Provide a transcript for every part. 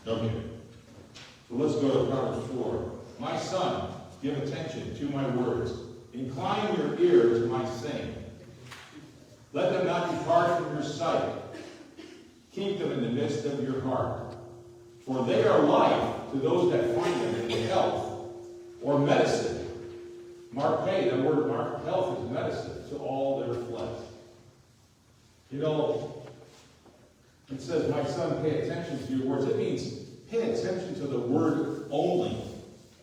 Okay. So let's go to Proverbs 4. My son, give attention to my words. Incline your ear to my saying. Let them not depart from your sight. Keep them in the midst of your heart. For they are life to those that find them in health or medicine. The word mark, health is medicine to all their flesh. You know, it says, my son, pay attention to your words. It means pay attention to the word only.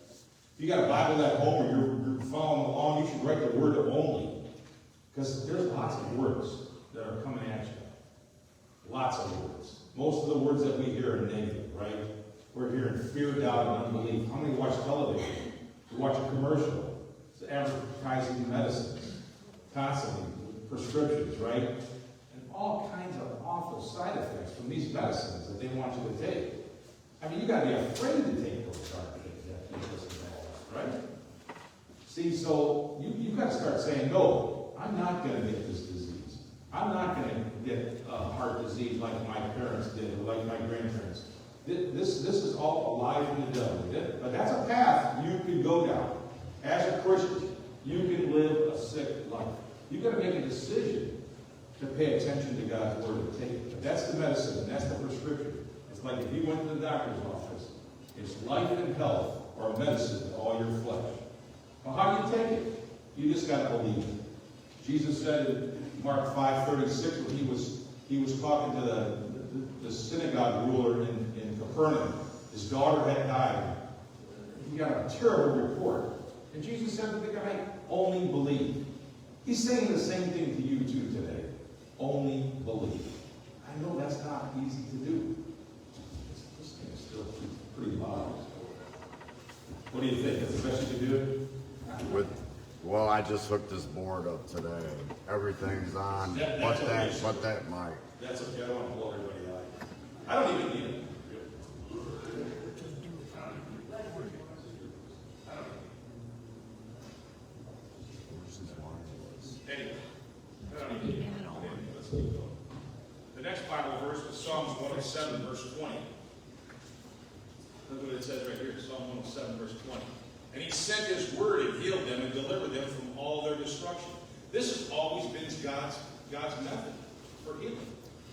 If you got a Bible at home or you're following along, you should write the word only. Because there's lots of words that are coming at you. Lots of words. Most of the words that we hear are negative, right? We're hearing fear, doubt, and unbelief. How many watch television? You watch a commercial. It's advertising medicines. Constantly. Prescriptions, right? And all kinds of awful side effects from these medicines that they want you to take. I mean, you got to be afraid to take those side effects after you listen to all that, right? See, so you've got to start saying, no, I'm not going to get this disease. I'm not going to get heart disease like my parents did or like my grandparents. This is all alive in the devil. But that's a path you can go down. As a Christian, you can live a sick life. You've got to make a decision to pay attention to God's word and take it. That's the medicine, and that's the prescription. It's like if you went to the doctor's office, it's life and health or medicine to all your flesh. Well, how do you take it? You just got to believe it. Jesus said in Mark 5:36, when he was talking to the synagogue ruler in Capernaum, his daughter had died. He got a terrible report. And Jesus said to the guy, only believe. He's saying the same thing to you too today. Only believe. I know that's not easy to do. This thing is still pretty loud. What do you think? That's the best you can do? Well, I just hooked this board up today. Everything's on. But that mic. That's okay. I don't want to blow everybody out. I don't even need it. Anyway, I don't even need it. Let's keep going. The next Bible verse is Psalms 107, verse 20. Look what it says right here, Psalm 107, verse 20. And he sent his word and healed them and delivered them from all their destruction. This has always been God's method for healing.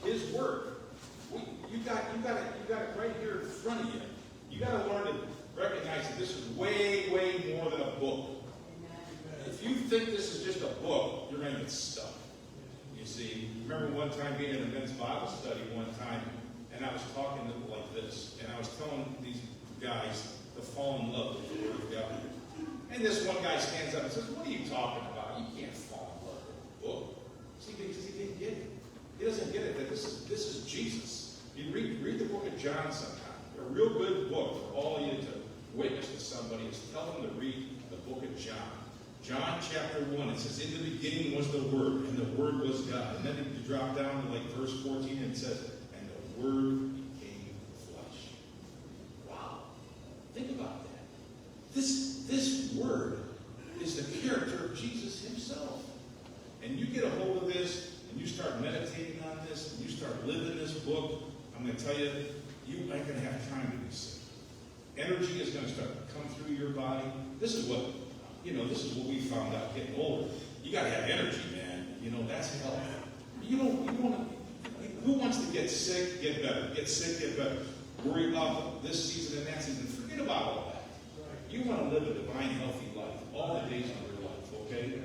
His word. You got it right here in front of you. You got to learn to recognize that this is way, way more than a book. If you think this is just a book, you're going to get stuck. You see, remember one time being in a men's Bible study one time, and I was talking to them like this, and I was telling these guys to fall in love with the Word of God. And this one guy stands up and says, what are you talking about? You can't fall in love with a book. See, because he didn't get it. He doesn't get it that this is Jesus. You read the book of John sometime. A real good book for all of you to witness to somebody is tell them to read the book of John. John chapter 1, it says, in the beginning was the Word, and the Word was God. And then you drop down to like verse 14, and it says, and the Word became flesh. Wow. Think about that. This Word is the character of Jesus himself. And you get a hold of this, and you start meditating on this, and you start living this book, I'm going to tell you, you ain't going to have time to be sick. Energy is going to start to come through your body. This is what we found out getting older. You got to have energy, man. That's health. Who wants to get sick, get better? Get sick, get better. Worry about this season and that season. Forget about all that. You want to live a divine, healthy life all the days of your life, okay?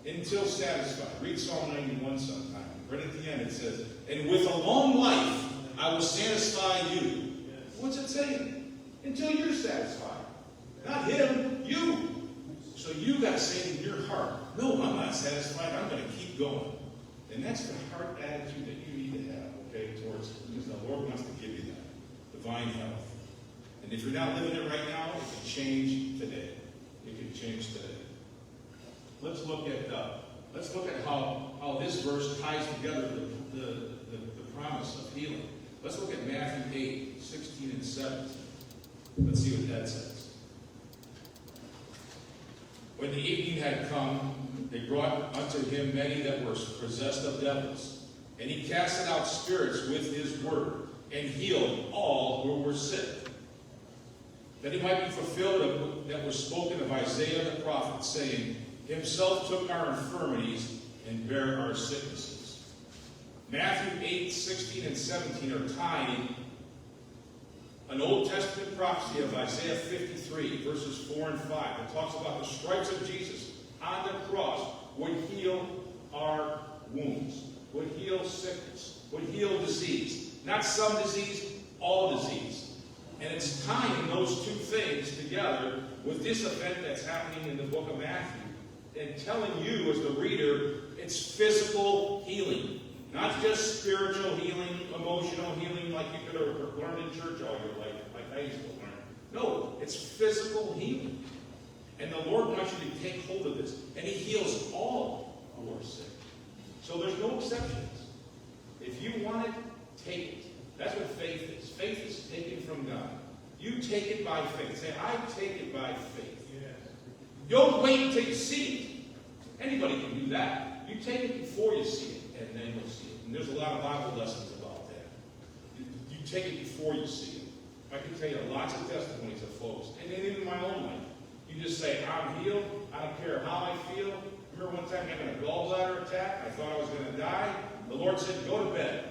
Until satisfied. Read Psalm 91 sometime. Right at the end it says, and with a long life I will satisfy you. What's it saying? Until you're satisfied. Not him, you. So you got to say in your heart, no, I'm not satisfied. I'm going to keep going. And that's the heart attitude that you need to have, okay, towards it. Because the Lord wants to give you that divine health. And if you're not living it right now, it can change today. It can change today. Let's look at how this verse ties together the promise of healing. Let's look at Matthew 8, 16 and 17. Let's see what that says. When the evening had come, they brought unto him many that were possessed of devils. And he casted out spirits with his word, and healed all who were sick, that it might be fulfilled that was spoken of Isaiah the prophet, saying, Himself took our infirmities and bare our sicknesses. Matthew 8, 16 and 17 are tying an Old Testament prophecy of Isaiah 53, verses 4 and 5, that talks about the stripes of Jesus on the cross would heal our wounds, would heal sickness, would heal disease. Not some disease, all disease. And it's tying those two things together with this event that's happening in the book of Matthew and telling you as the reader it's physical healing. Not just spiritual healing, emotional healing like you could have learned in church all your life, like I used to learn. No, it's physical healing. And the Lord wants you to take hold of this. And He heals all who are sick. So there's no exceptions. If you want it, take it. That's what faith is. Faith is taken from God. You take it by faith. Say, I take it by faith. Yes. Don't wait until you see it. Anybody can do that. You take it before you see it, and then you'll see it. And there's a lot of Bible lessons about that. You take it before you see it. I can tell you lots of testimonies of folks, and even in my own life. You just say, I'm healed. I don't care how I feel. I remember one time having a gallbladder attack. I thought I was going to die. The Lord said, go to bed.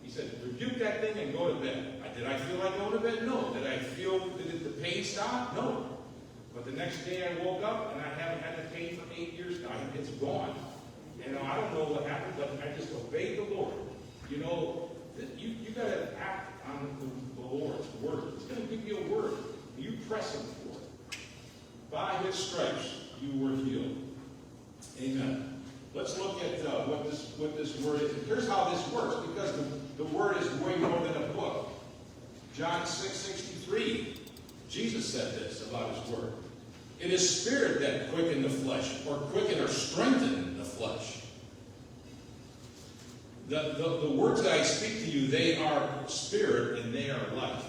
He said, rebuke that thing and go to bed. Did I feel like going to bed? No. Did I feel, did the pain stop? No. But the next day I woke up and I haven't had the pain for 8 years now. It's gone. And I don't know what happened, but I just obeyed the Lord. You know, you got to act on the Lord's word. He's going to give you a word. You press Him for it. By His stripes you were healed. Amen. Let's look at what this word is. Here's how this works, because the word is way more than a book. John 6:63, Jesus said this about His word. It is spirit that quicken the flesh, or quicken or strengthen the flesh. The words that I speak to you, they are spirit and they are life.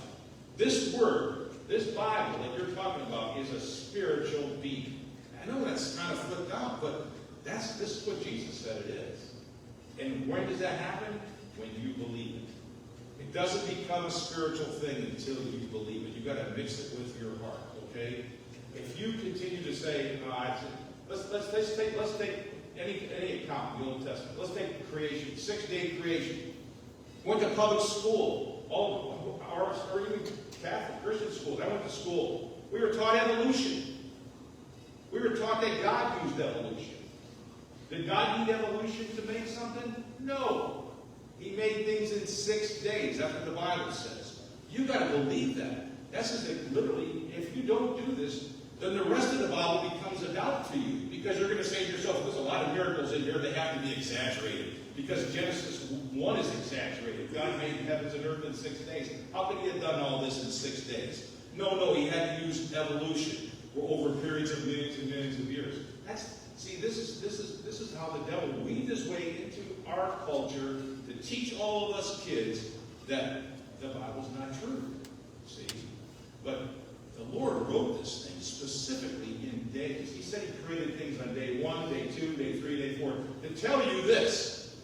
This word, this Bible that you're talking about, is a spiritual being. I know that's kind of flipped out, but this is what Jesus said it is. And when does that happen? When you believe it. It doesn't become a spiritual thing until you believe it. You've got to mix it with your heart, okay? If you continue to say, let's take any account in the Old Testament. Let's take creation, 6-day creation. Went to public school, or even Catholic Christian schools. I went to school. We were taught evolution. We were taught that God used evolution. Did God need evolution to make something? No. He made things in 6 days. That's what the Bible says. You've got to believe that. That's just literally, if you don't do this, then the rest of the Bible becomes a doubt to you. Because you're going to say to yourself, there's a lot of miracles in here that have to be exaggerated. Because Genesis 1 is exaggerated. God made heavens and earth in 6 days. How could He have done all this in 6 days? No, He had to use evolution over periods of millions and millions of years. This is how the devil weaved his way into our culture to teach all of us kids that the Bible's not true. See? But the Lord wrote this thing specifically in days. He said He created things on day 1, day 2, day 3, day 4. To tell you this,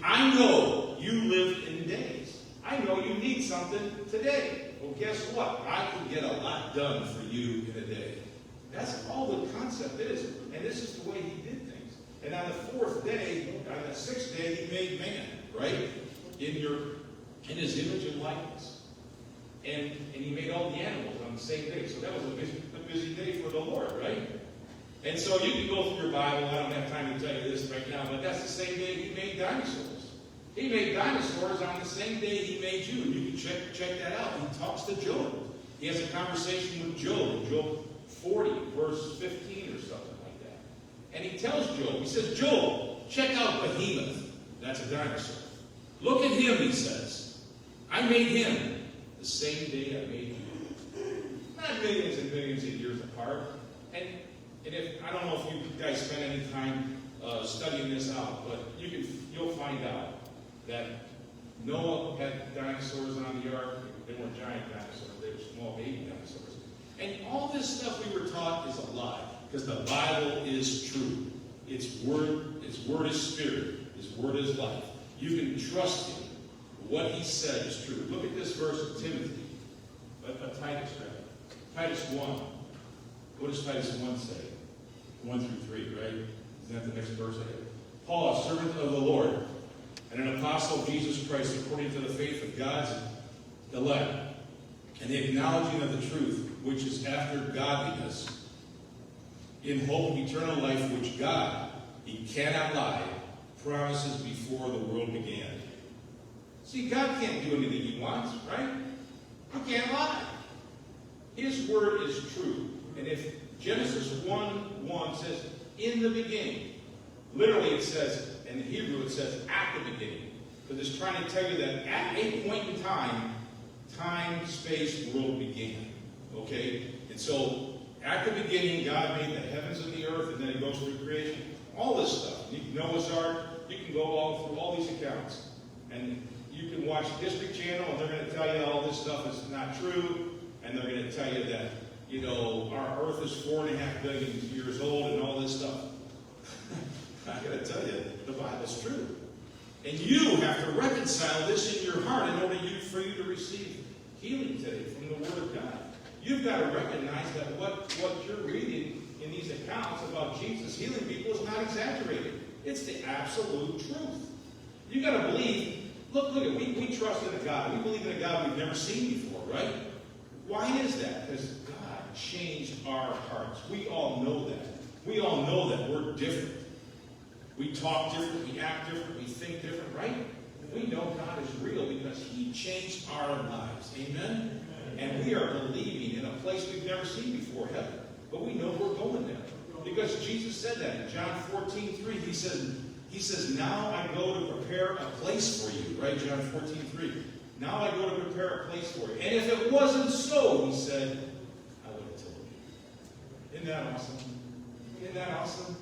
I know you live in days. I know you need something today. Well, guess what? I can get a lot done for you in a day. That's all the concept is. And this is the way He did things. And on the 4th day, on the 6th day, He made man, right? In His image and likeness. And He made all the animals on the same day. So that was a busy day for the Lord, right? And so you can go through your Bible. I don't have time to tell you this right now, but that's the same day He made dinosaurs. He made dinosaurs on the same day He made you. And you can check that out. He talks to Job. He has a conversation with Job. Job 40, verse 15 or something like that. And He tells Job, He says, Job, check out Behemoth. That's a dinosaur. Look at him, He says. I made him the same day I made you. Not millions and millions of years apart. And if I don't know if you guys spend any time studying this out, but you'll find out that Noah had dinosaurs on the ark. They weren't giant dinosaurs. They were small baby dinosaurs. And all this stuff we were taught is a lie, because the Bible is true. Its word is spirit. Its word is life. You can trust Him what he said is true. Look at this verse of Timothy, Titus, right? Titus 1. What does Titus 1 say? 1 through 3, right? Isn't that the next verse? Paul, a servant of the Lord, and an apostle of Jesus Christ, according to the faith of God's elect, and the acknowledging of the truth, which is after godliness, in hope of eternal life, which God, he cannot lie, promises before the world began. See, God can't do anything he wants, right? He can't lie. His word is true. And if Genesis 1:1 says, in the beginning, literally it says, in Hebrew it says, at the beginning. Because it's trying to tell you that at a point in time, space, world began. Okay? And so, at the beginning, God made the heavens and the earth, and then he goes through creation. All this stuff. Noah's Ark, you can go all through all these accounts. And you can watch History Channel, and they're going to tell you all this stuff is not true. And they're going to tell you that, our earth is 4.5 billion years old and all this stuff. I got to tell you, the Bible's true. And you have to reconcile this in your heart in order for you to receive healing today from the Word of God. You've got to recognize that what you're reading in these accounts about Jesus healing people is not exaggerated. It's the absolute truth. You've got to believe. Look at it. We trust in a God. We believe in a God we've never seen before, right? Why is that? Because God changed our hearts. We all know that. We all know that we're different. We talk different, we act different, we think different, right? We know God is real because he changed our lives. Amen? And we are believing in a place we've never seen before, heaven. But we know we're going there. Because Jesus said that in John 14:3. He says, now I go to prepare a place for you. Right? John 14:3. Now I go to prepare a place for you. And if it wasn't so, he said, I would have told you. Isn't that awesome? Isn't that awesome?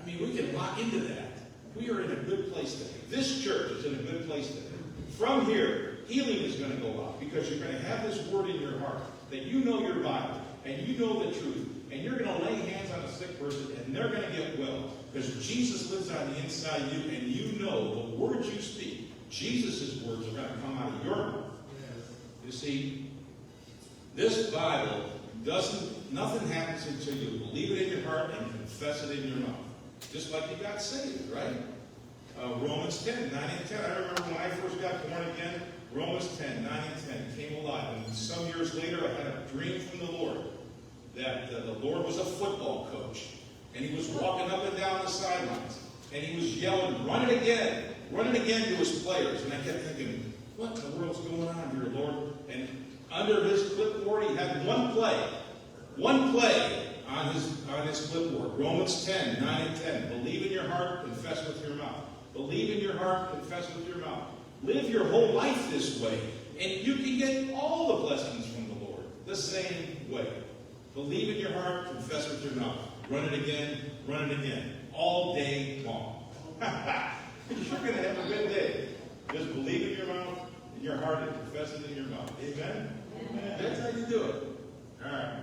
I mean, we can lock into that. We are in a good place today. This church is in a good place today. From here, healing is going to go out because you're going to have this word in your heart that you know your Bible and you know the truth. And you're going to lay hands on a sick person and they're going to get well because Jesus lives on the inside of you and you know the words you speak, Jesus' words are going to come out of your mouth. You see, this Bible nothing happens until you believe it in your heart and confess it in your mouth. Just like you got saved, right? Romans 10, 9 and 10. I remember when I first got born again, Romans 10, 9 and 10 came alive. And some years later, I had a dream from the Lord that the Lord was a football coach. And he was walking up and down the sidelines. And he was yelling, run it again to his players. And I kept thinking, what in the world's going on here, Lord? And under his clipboard, he had one play on his clipboard. Romans 10, 9 and 10. Believe in your heart, confess with your mouth. Believe in your heart, confess with your mouth. Live your whole life this way, and you can get all the blessings from the Lord the same way. Believe in your heart, confess with your mouth. Run it again, all day long. You're going to have a good day. Just believe in your mouth, in your heart, and confess it in your mouth. Amen? Amen. That's how you do it. All right.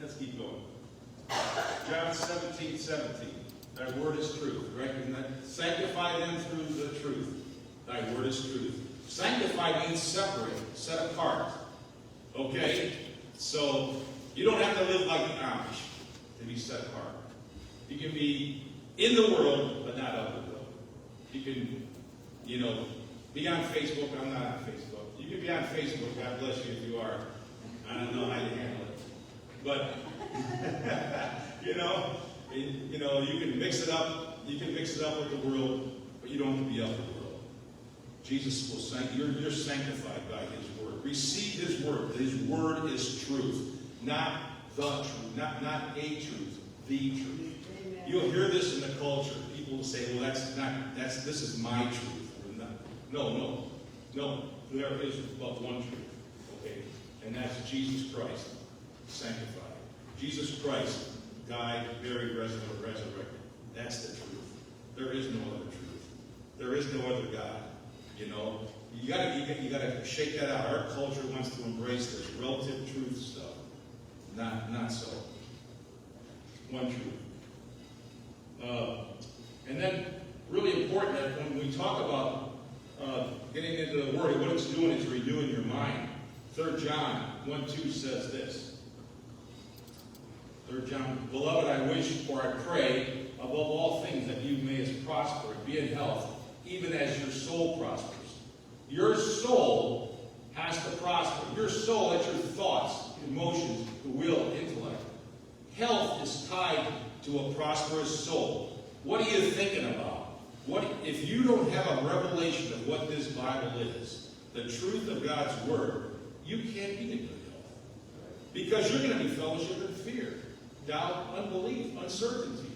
Let's keep going. John 17:17. Thy word is truth. Right? Sanctify them through the truth. Thy word is truth. Sanctify means separate, set apart. Okay? So, you don't have to live like the Amish to be set apart. You can be in the world, but not of the world. You can, be on Facebook. I'm not on Facebook. You can be on Facebook. God bless you if you are. I don't know how you handle it. But, you can mix it up. You can mix it up with the world, but you don't have to be of the world. Jesus will sanctify. You're sanctified by his word. Receive his word. His word is truth. Not the truth. Not a truth. The truth. Amen. You'll hear this in the culture. People will say, well, this is my truth. No. There is but one truth. Okay? And that's Jesus Christ, sanctified. Jesus Christ died, buried, resurrected. That's the truth. There is no other truth. There is no other God. You gotta shake that out. Our culture wants to embrace this relative truth stuff. Not so. One truth. And then, really important that when we talk about getting into the Word, what it's doing is renewing your mind. 3 John 1:2 says this. 3 John, beloved, I wish or I pray above all things that you may prosper and be in health, even as your soul prospers. Your soul has to prosper. Your soul, that's your thoughts, emotions, the will, intellect. Health is tied to a prosperous soul. What are you thinking about? If you don't have a revelation of what this Bible is, the truth of God's Word, you can't be in good health. Because you're going to be fellowship in fear, doubt, unbelief, uncertainty.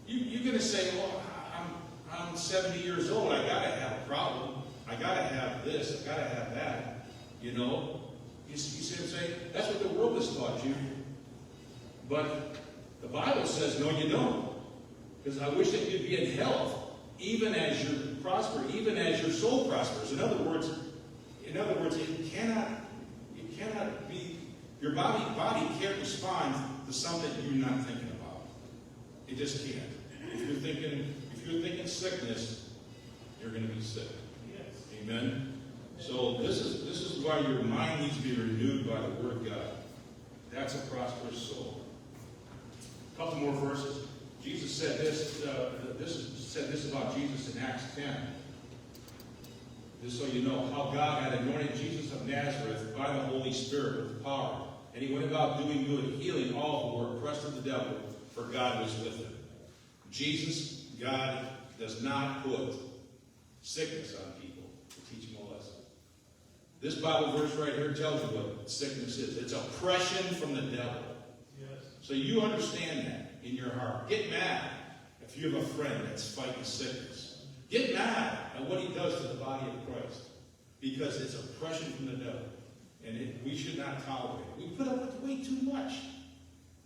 You're going to say, well, I'm 70 years old. I got to have a problem. I got to have this. I got to have that. You know? You see what I'm saying? That's what the world has taught you. But the Bible says, no, you don't. Because I wish that you'd be in health, even as you prosper, even as your soul prospers. In other words, it cannot be, your body can't respond to something you're not thinking about. It just can't. If you're thinking sickness, you're going to be sick. Yes. Amen. So this is why your mind needs to be renewed by the Word of God. That's a prosperous soul. A couple more verses. Jesus said this. Said this about Jesus in Acts 10. Just so you know, how God had anointed Jesus of Nazareth by the Holy Spirit with power, and he went about doing good, healing all who were oppressed of the devil, for God was with him. Jesus, God, does not put sickness on people to teach them a lesson. This Bible verse right here tells you what sickness is. It's oppression from the devil. Yes. So you understand that in your heart. Get mad if you have a friend that's fighting sickness. Get mad at what he does to the body of Christ. Because it's oppression from the devil. And we should not tolerate it. We put up with way too much.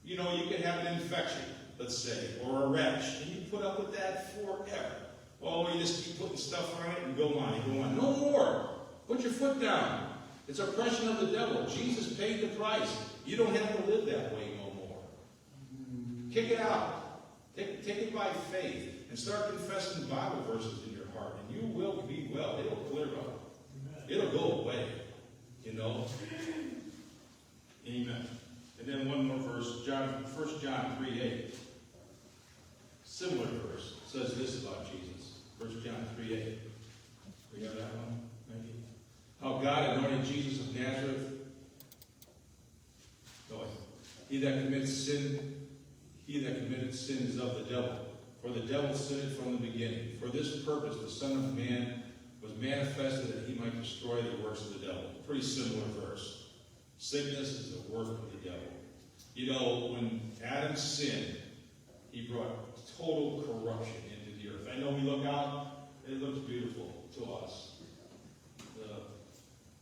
You know, you can have an infection, let's say, or a rash, and you put up with that forever. Oh, you just keep putting stuff on it and go on and go on. No more. Put your foot down. It's oppression of the devil. Jesus paid the price. You don't have to live that way no more. Kick it out. Take it by faith and start confessing Bible verses in your heart, and you will be well. It'll clear up. It'll go away. You know? Amen. And then one more verse, 1 John 3:8. Similar verse says this about Jesus. 1 John 3:8. We have that one? Maybe. How God anointed Jesus of Nazareth. No, he that committed sin is of the devil. For the devil sinned from the beginning. For this purpose the Son of Man was manifested that he might destroy the works of the devil. Pretty similar verse. Sickness is a work of the devil. You know, when Adam sinned, he brought total corruption into the earth. I know we look out, it looks beautiful to us. The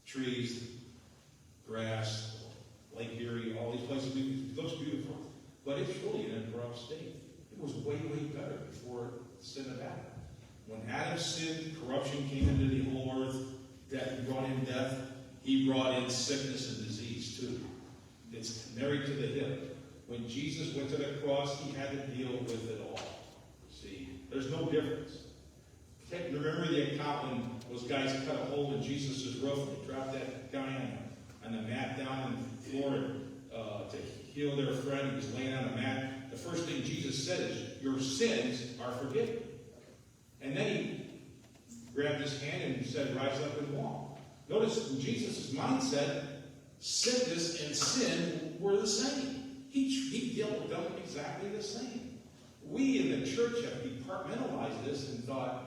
trees, grass, Lake Erie, all these places, it looks beautiful. But it's really in a corrupt state. It was way, way better before the sin of Adam. When Adam sinned, corruption came into the whole earth. Death brought in death. He brought in sickness and disease too. It's married to the hip. When Jesus went to the cross, he had to deal with it all. See, there's no difference. Remember the account when those guys cut a hole in Jesus' roof and they dropped that guy on the mat down on the floor to heal their friend. He was laying on a mat. The first thing Jesus said is, your sins are forgiven. And then he grabbed his hand and said, rise up and walk. Notice in Jesus' mindset, sickness and sin were the same. He dealt with them exactly the same. We in the church have compartmentalized this and thought,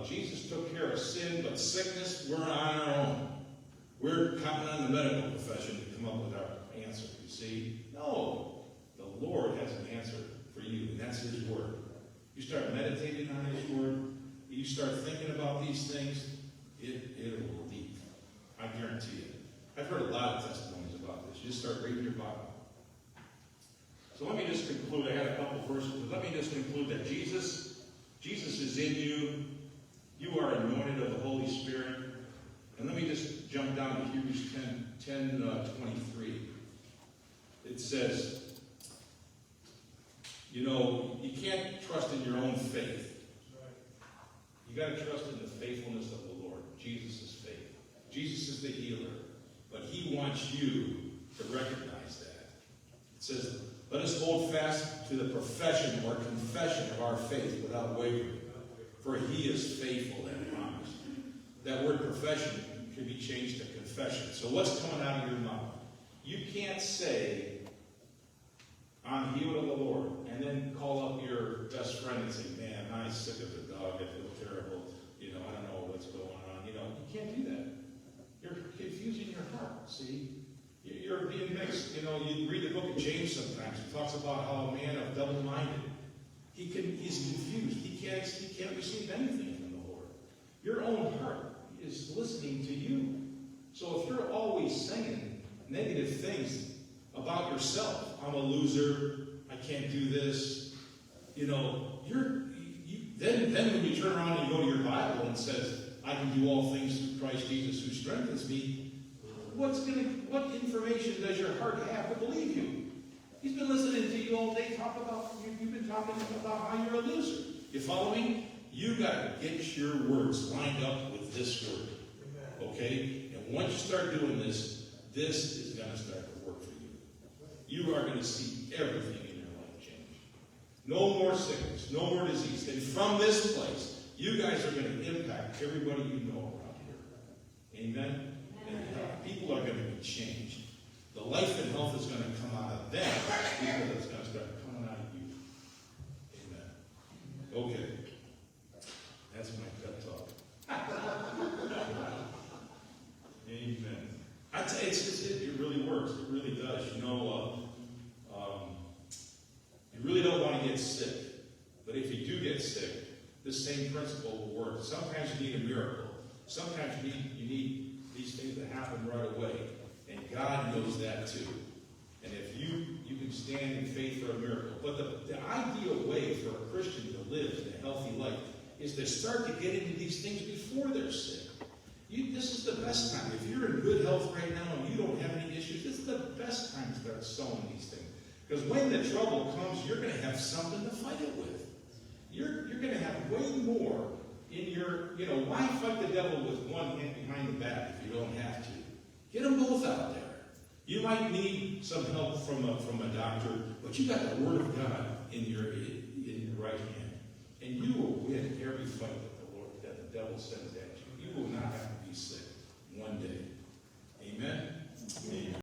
Jesus took care of sin, but sickness, we're on our own. We're counting on the medical profession to come up with our answer, you see. No, the Lord has an answer for you, and that's his word. You start meditating on his word, you start thinking about these things, it will leave. I guarantee it. I've heard a lot of testimonies about this. You just start reading your Bible. So let me just conclude. I had a couple verses, but let me just conclude that Jesus is in you. You are anointed of the Holy Spirit. And let me just jump down to Hebrews 10:23. It says, you know, you can't trust in your own faith. You got to trust in the faithfulness of the Lord. Jesus is faithful. Jesus is the healer. But he wants you to recognize that. It says, let us hold fast to the profession or confession of our faith without wavering. For he is faithful and promised. That word profession can be changed to confession. So what's coming out of your mouth? You can't say, I'm healed of the Lord, and then call up your best friend and say, man, I'm sick of the dog. I feel terrible. You know, I don't know what's going on. You know, you can't do that. You're confusing your heart, see? You're being mixed. You know, you read the book of James sometimes. It talks about how a man of double-minded, he's confused. He can't receive anything from the Lord. Your own heart is listening to you. So if you're always saying negative things about yourself, I'm a loser, I can't do this, you know, then when you turn around and you go to your Bible and it says, I can do all things through Christ Jesus who strengthens me, what information does your heart have to believe you? He's been listening to you all day talk about, you've been talking about how you're a loser. You follow me? You got to get your words lined up with this word. Okay? And once you start doing this, this is going to start to work for you. You are going to see everything in your life change. No more sickness, no more disease. And from this place, you guys are going to impact everybody you know around here. Amen? And people are going to be changed. The life and health is going to come out of them because it's going to start coming out of you. Amen. Okay. That's my pep talk. Amen. I tell you, it really works. It really does. You know, you really don't want to get sick. But if you do get sick, this same principle will work. Sometimes you need a miracle. Sometimes you need these things to happen right away. And God knows that too. And if you can stand in faith for a miracle. But the ideal way for a Christian to live a healthy life is to start to get into these things before they're sick. This is the best time. If you're in good health right now and you don't have any issues, this is the best time to start sowing these things. Because when the trouble comes, you're going to have something to fight it with. You're going to have way more in your, why fight the devil with one hand behind the back if you don't have to? Get them both out there. You might need some help from a doctor, but you got the Word of God in your right hand. And you will win every fight that the devil sends at you. You will not have to be sick one day. Amen? Amen.